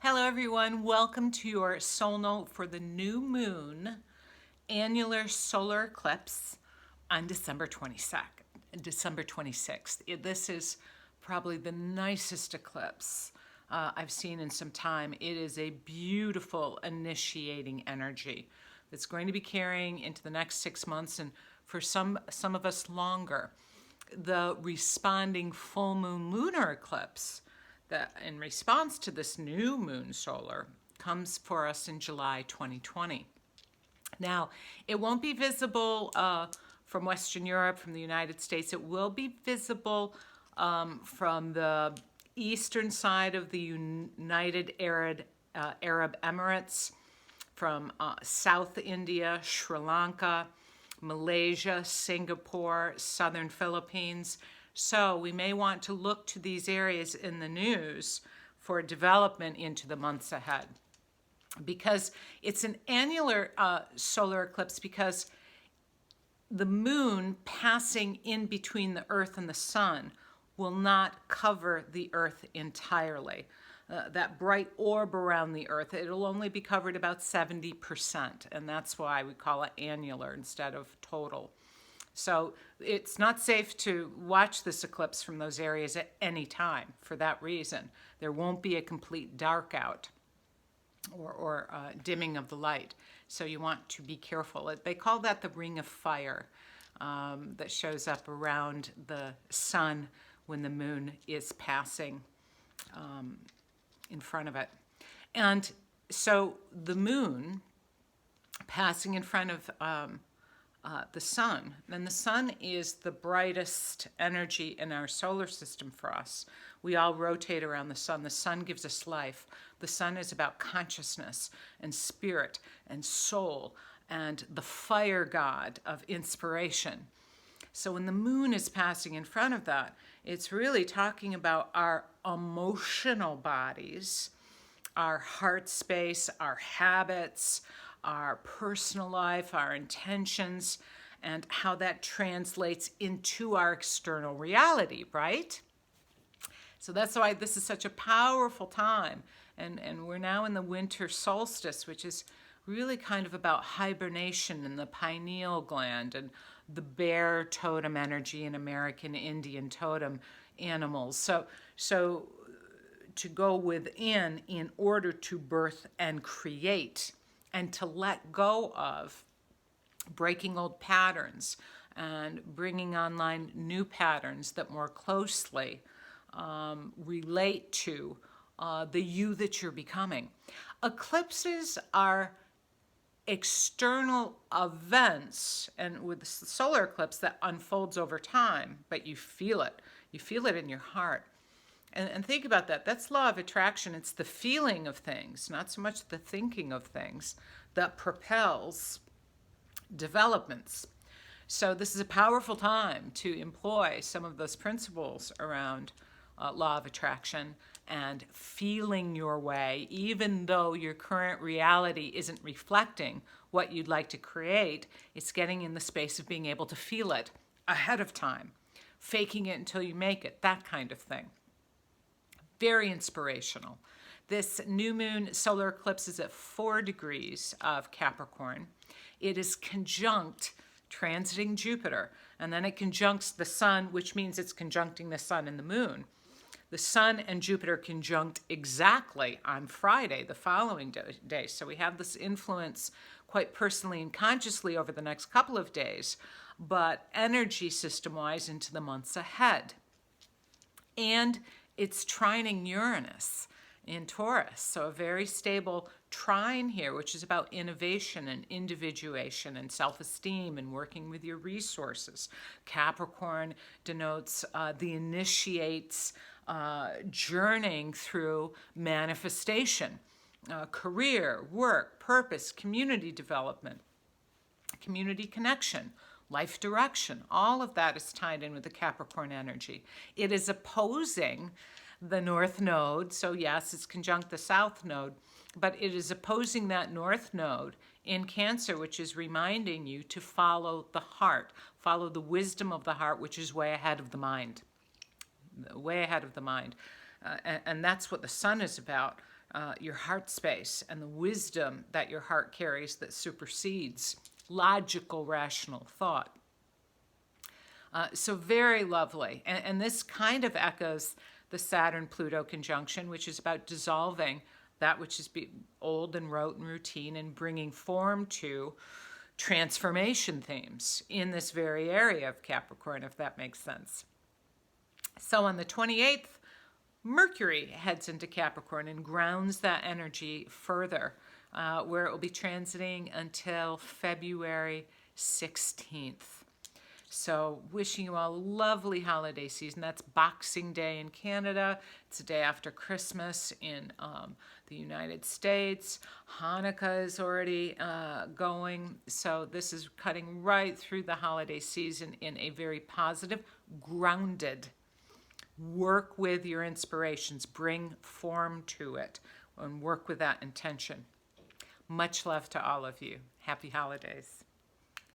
Hello everyone, welcome to your soul note for the new moon annular solar eclipse on December 26th. This is probably the nicest eclipse I've seen in some time. It is a beautiful initiating energy that's going to be carrying into the next 6 months and for some of us longer. The responding full moon lunar eclipse that in response to this new moon solar comes for us in July 2020. Now, it won't be visible from Western Europe, from the United States. It will be visible from the eastern side of the United Arab Emirates, from South India, Sri Lanka, Malaysia, Singapore, southern Philippines. So we may want to look to these areas in the news for development into the months ahead. Because it's an annular solar eclipse because the moon passing in between the earth and the sun will not cover the earth entirely. That bright orb around the earth, it'll only be covered about 70%, and that's why we call it annular instead of total. So it's not safe to watch this eclipse from those areas at any time for that reason. There won't be a complete dark out or dimming of the light. So you want to be careful. They call that the ring of fire that shows up around the sun when the moon is passing in front of it. And so the moon passing in front of the sun, and the sun is the brightest energy in our solar system for us. We all rotate around the sun. The sun gives us life. The sun is about consciousness and spirit and soul and the fire god of inspiration. So when the moon is passing in front of that, it's really talking about our emotional bodies, our heart space, our habits, our personal life, our intentions, and how that translates into our external reality, right? So that's why this is such a powerful time. And we're now in the winter solstice, which is really kind of about hibernation and the pineal gland and the bear totem energy in American Indian totem animals. So to go within in order to birth and create and to let go of breaking old patterns and bringing online new patterns that more closely relate to the you that you're becoming. Eclipses are external events, and with the solar eclipse that unfolds over time, but you feel it. You feel it in your heart. And think about that. That's law of attraction. It's the feeling of things, not so much the thinking of things, that propels developments. So this is a powerful time to employ some of those principles around law of attraction and feeling your way, even though your current reality isn't reflecting what you'd like to create. It's getting in the space of being able to feel it ahead of time, faking it until you make it, that kind of thing. Very inspirational. This new moon solar eclipse is at 4 degrees of Capricorn. It is conjunct transiting Jupiter, and then it conjuncts the sun, which means it's conjuncting the sun and the moon. The sun and Jupiter conjunct exactly on Friday, the following day. So we have this influence quite personally and consciously over the next couple of days, but energy system-wise into the months ahead. And it's trining Uranus in Taurus, so a very stable trine here, which is about innovation and individuation and self-esteem and working with your resources. Capricorn denotes the initiates journeying through manifestation, career, work, purpose, community development, community connection, life direction. All of that is tied in with the Capricorn energy. It is opposing the North Node, so yes, it's conjunct the South Node, but it is opposing that North Node in Cancer, which is reminding you to follow the heart, follow the wisdom of the heart, which is way ahead of the mind. Way ahead of the mind. And that's what the sun is about, your heart space and the wisdom that your heart carries that supersedes logical, rational thought. So very lovely. And this kind of echoes the Saturn-Pluto conjunction, which is about dissolving that which is old and rote and routine and bringing form to transformation themes in this very area of Capricorn, if that makes sense. So on the 28th, Mercury heads into Capricorn and grounds that energy further, where it will be transiting until February 16th. So wishing you all a lovely holiday season. That's Boxing Day in Canada. It's the day after Christmas in the United States. Hanukkah is already going. So this is cutting right through the holiday season in a very positive, grounded. Work with your inspirations. Bring form to it and work with that intention. Much love to all of you. Happy holidays.